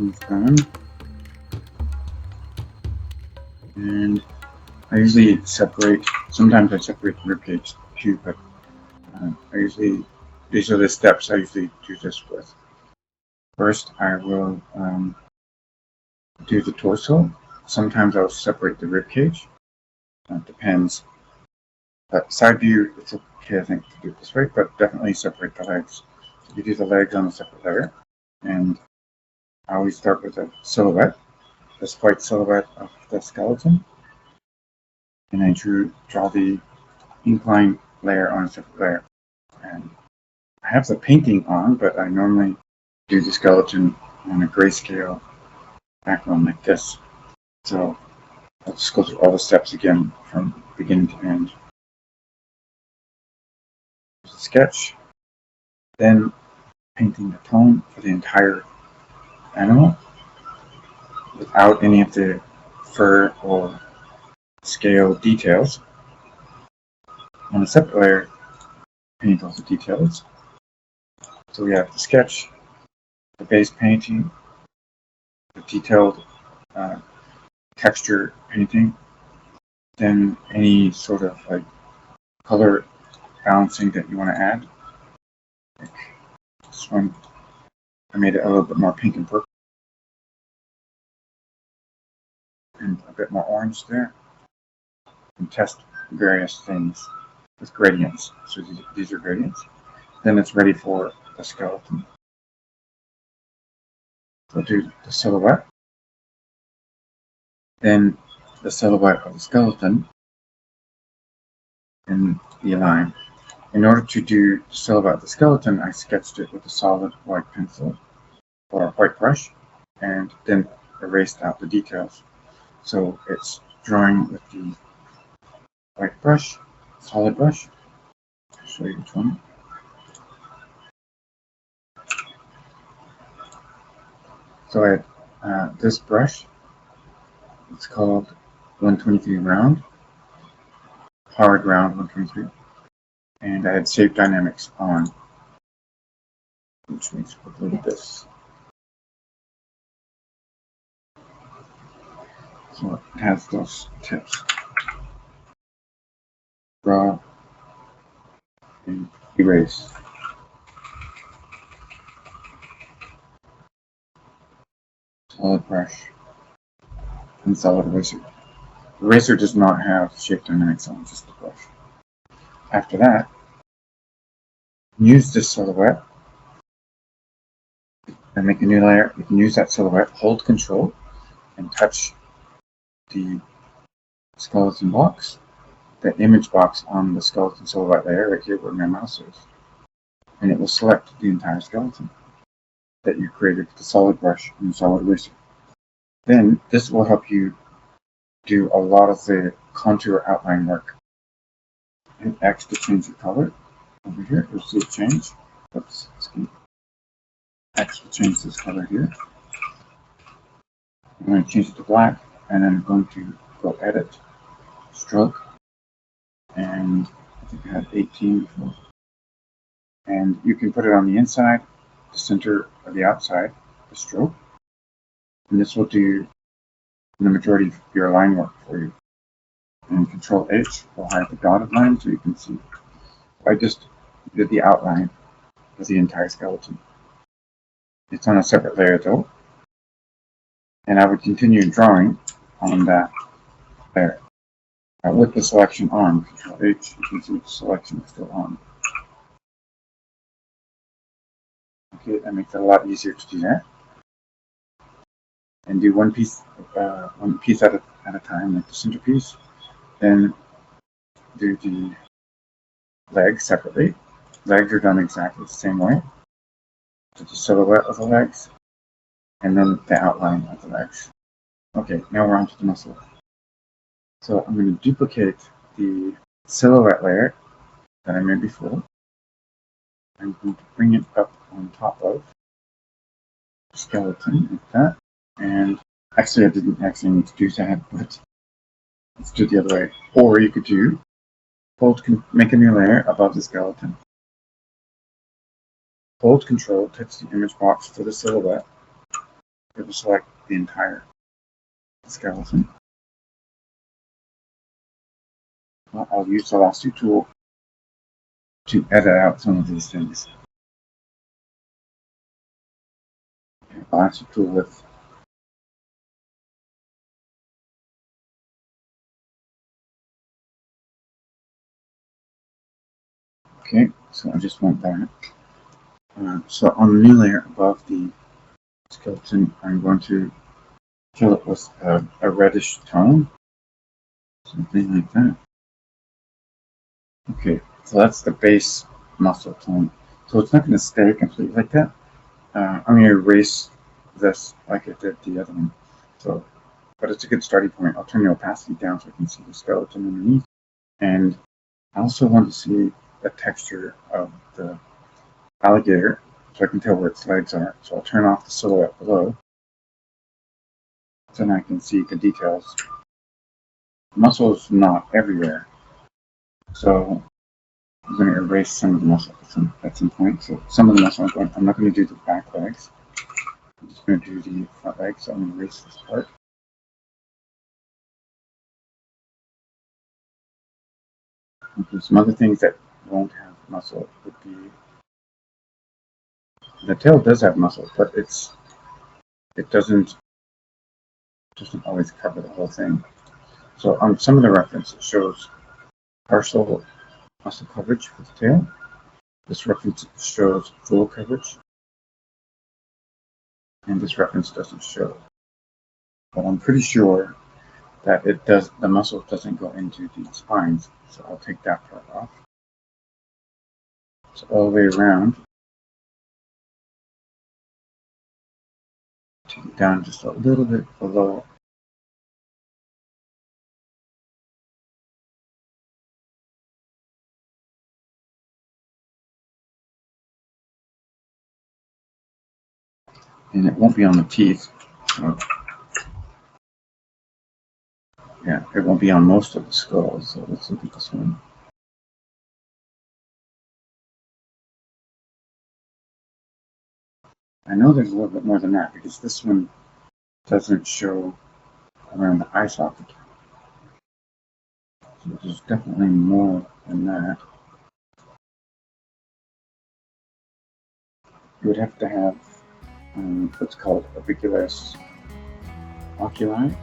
skeleton's done. And I usually separate, sometimes I separate the ribcage too, but these are the steps I usually do this with. First, I will do the torso. Sometimes I'll separate the ribcage. It depends. But side view, it's okay, I think, to do it this way, but definitely separate the legs. So you do the legs on a separate layer, and I always start with a silhouette, this white silhouette of the skeleton, and I draw the incline layer on a separate layer. And I have the painting on, but I normally do the skeleton on a grayscale background like this. So I'll just go through all the steps again from beginning to end. Sketch, then painting the tone for the entire animal without any of the fur or scale details. On a separate layer, paint all the details. So we have the sketch, the base painting, the detailed texture painting, then any sort of like color balancing that you want to add. Like this one, I made it a little bit more pink and purple, and a bit more orange there, and test various things with gradients. So these are gradients. Then it's ready for the skeleton. So I'll do the silhouette, then the silhouette of the skeleton, and the align. In order to do the silhouette of the skeleton, I sketched it with a solid white pencil or a white brush, and then erased out the details. So it's drawing with the white brush, solid brush. I'll show you which one. So I had this brush. It's called 123 round, hard round 123, and I had shape dynamics on, which makes it look like this. So it has those tips. Draw and erase. Solid brush and solid eraser. The eraser does not have shape dynamics on, just the brush. After that, use this silhouette and make a new layer. You can use that silhouette, hold Control, and touch the skeleton box, the image box on the skeleton silhouette layer right here where my mouse is, and it will select the entire skeleton that you created with the solid brush and the solid eraser. Then this will help you do a lot of the contour outline work. Hit X to change the color. Over here, you'll see it change. Oops, X will change this color here. I'm going to change it to black, and then I'm going to go Edit, Stroke, and I think I had 18 before. And you can put it on the inside, the center, or the outside, the stroke. And this will do the majority of your line work for you. And Control H will hide the dotted line so you can see. I just did the outline of the entire skeleton. It's on a separate layer though. And I would continue drawing on that layer. With the selection on, Control H, you can see the selection is still on. Okay, that makes it a lot easier to do that. And do one piece at a time, like the centerpiece. Then do the legs separately. Legs are done exactly the same way. Do the silhouette of the legs, and then the outline of the legs. Okay, now we're on to the muscle. So I'm going to duplicate the silhouette layer that I made before. I'm going to bring it up on top of the skeleton like that. And actually I didn't actually need to do that, but let's do it the other way. Or you could do, make a new layer above the skeleton. Hold Control, touch the image box for the silhouette, it will select the entire skeleton. I'll use the lasso tool to edit out some of these things. Lasso tool with okay, so I just want that. So on the new layer above the skeleton, I'm going to fill it with a reddish tone, something like that. Okay, so that's the base muscle tone. So it's not going to stay completely like that. I'm going to erase this like I did the other one. So, but it's a good starting point. I'll turn the opacity down so I can see the skeleton underneath. And I also want to see the texture of the alligator so I can tell where its legs are. So I'll turn off the silhouette below. So then I can see the details. The muscle is not everywhere. So I'm going to erase some of the muscle at some point. So some of the muscle I'm not going to do the back legs. I'm just going to do the front legs. So I'm going to erase this part. Okay, some other things that won't have muscle would be the tail does have muscle, but it doesn't always cover the whole thing. So on some of the reference it shows partial muscle coverage for the tail. This reference shows full coverage, and this reference doesn't show. But I'm pretty sure that it does. The muscle doesn't go into the spines, so I'll take that part off. So all the way around, take it down just a little bit below. And it won't be on the teeth. So yeah, it won't be on most of the skull. So let's look at this one. I know there's a little bit more than that because this one doesn't show around the eye socket. So there's definitely more than that. You would have to have what's called orbicularis oculi.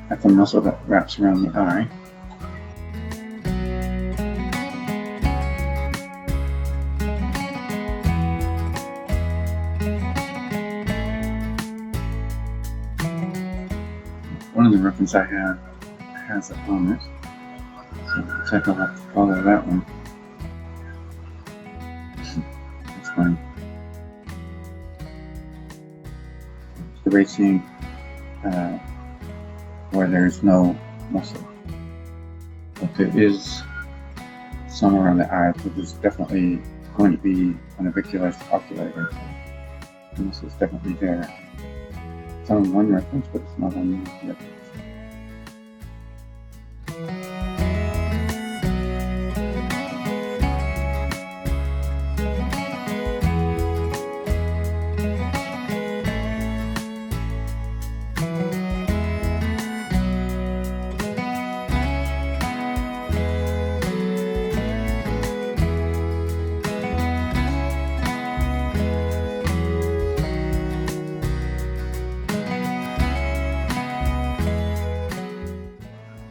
That's a muscle that wraps around the eye. One of the references I have has it on it, so it looks like I'll have to follow that one. That's fine. Erasing where there's no muscle. But there is some around the eye, but there's definitely going to be an orbicularis oculi. The muscle is definitely there. It's on one reference, but it's not on the reference.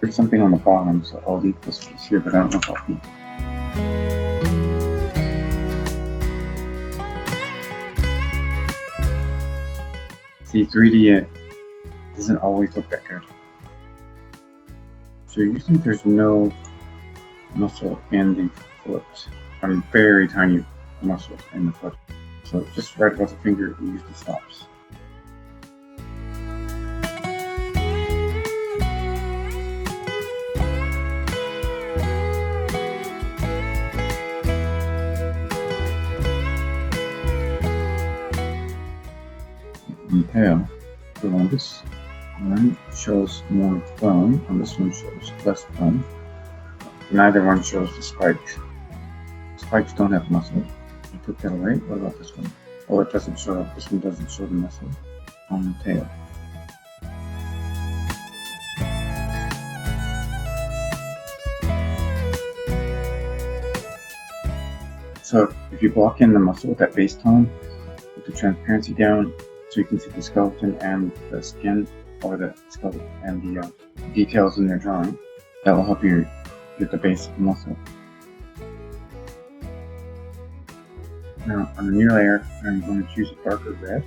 There's something on the bottom, so I'll leave this piece here, but I don't know how deep. See, 3D it doesn't always look that good. So you think there's no muscle in the foot. Very tiny muscles in the foot. So just right above the finger, we use the stops. The tail, the longest one shows more bone, and this one shows less bone. Neither one shows the spikes. Spikes don't have muscle. I took that away. What about this one? or it doesn't show. This one doesn't show the muscle on the tail. So if you block in the muscle with that base tone, with the transparency down, so you can see the skeleton and the skin, or the skeleton and the details in your drawing, that will help you get the base of the muscle. Now on the new layer, I'm going to choose a darker red.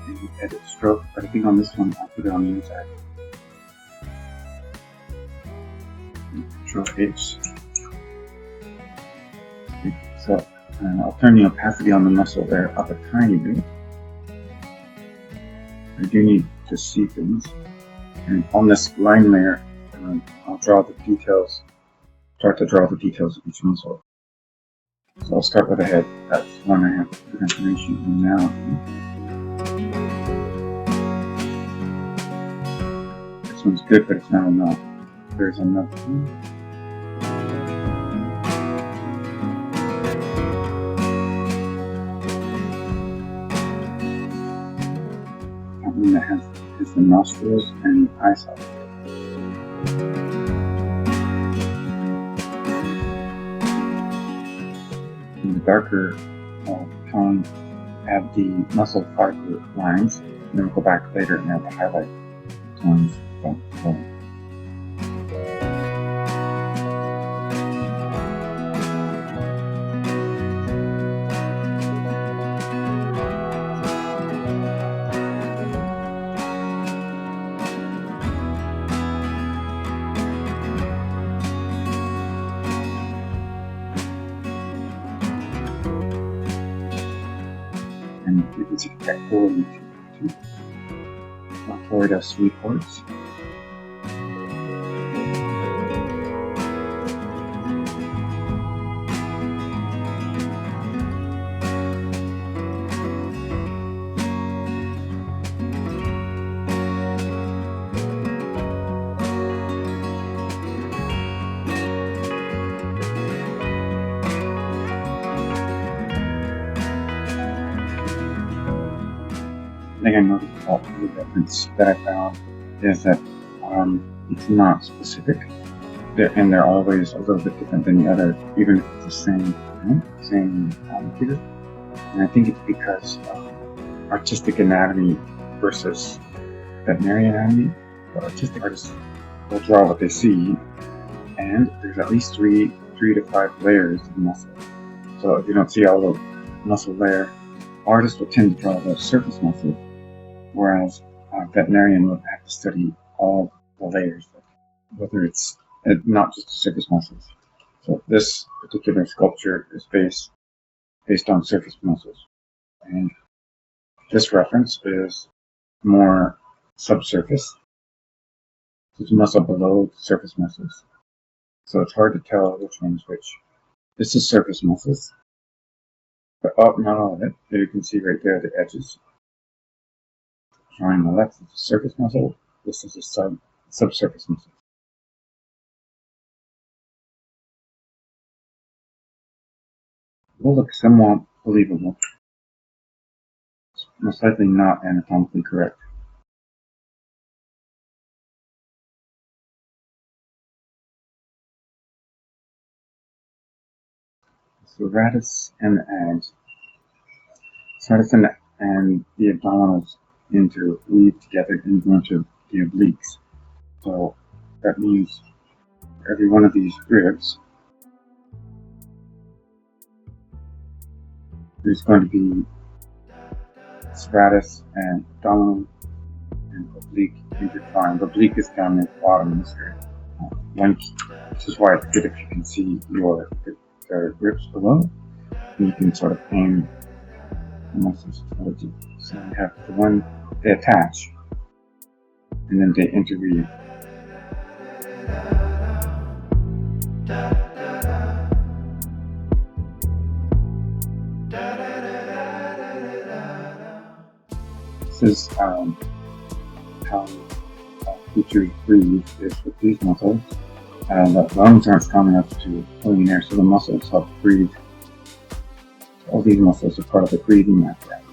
And edit stroke, but I think on this one I'll put it on the inside. Control H. Okay, so I'll turn the opacity on the muscle there up a tiny bit. I do need to see things. And on this line layer, I'll draw the details. Start to draw the details of each muscle. So I'll start with the head. That's one I have good information on now. This one's good, but it's not enough. There's another one. That one that has the nostrils and the eye socket. In the darker tone, add the muscle fiber lines, and then we'll go back later and add the highlight tones from the bone. And you can see the pectoral and deltoid sweep parts. I think I noticed about the difference that I found is that it's not specific, and they're always a little bit different than the other, even if it's the same figure. And I think it's because artistic anatomy versus veterinary anatomy. The artistic artists will draw what they see, and there's at least three to five layers of muscle. So if you don't see all the muscle layer, artists will tend to draw the surface muscle, whereas a veterinarian would have to study all the layers, whether it's not just the surface muscles. So this particular sculpture is based on surface muscles, and this reference is more subsurface. It's muscle below the surface muscles, so it's hard to tell which one's which. This is surface muscles, but not all of it. There you can see right there the edges. Drawing the left is a surface muscle. This is a subsurface muscle. It will look somewhat believable. It's most likely not anatomically correct. Serratus and the abs. Serratus and the abdominals interweave together and go into the obliques. So that means for every one of these ribs, there's going to be serratus and abdominal and oblique intertwined. Oblique is down at the bottom of this area. Which is why it's good if you can see the ribs below, and you can sort of aim the muscles towards it. So you have the one, they attach, and then they interweave. This is how Pt3 is with these muscles. the lungs aren't strong enough to pull in air, so the muscles help breathe. So all these muscles are part of the breathing apparatus.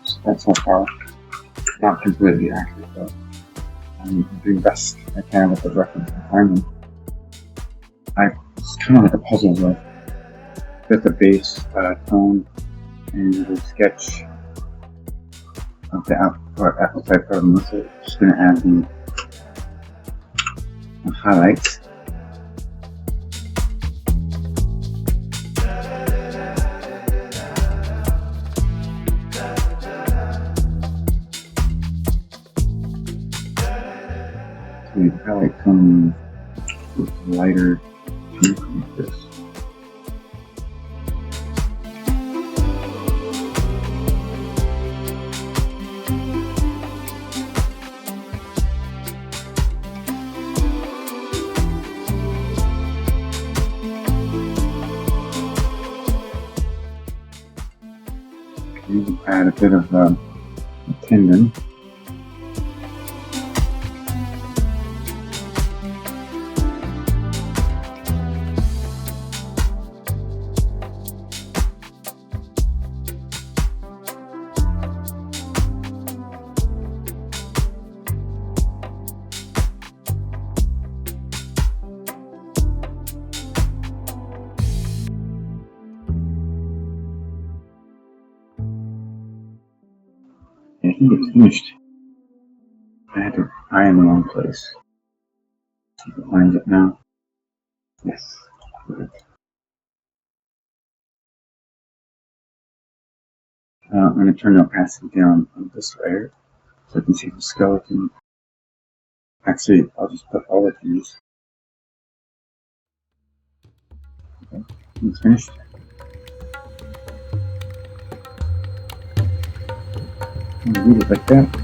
So that's so far not completely accurate, but I'm doing best I can with the reference I'm finding. It's kind of like a puzzle with the bass, tone, and the sketch of the outside part of the muscle. Just going to add the highlights. So the highlight comes with lighter pink like this. You can add a bit of a tendon. I think it's finished. I had to eye in the wrong place. See if it finds it now. Yes. Good. I'm going to turn the opacity down on this layer so I can see the skeleton. Actually, I'll just put all of these. Okay, it's finished. I'm going to leave it like that.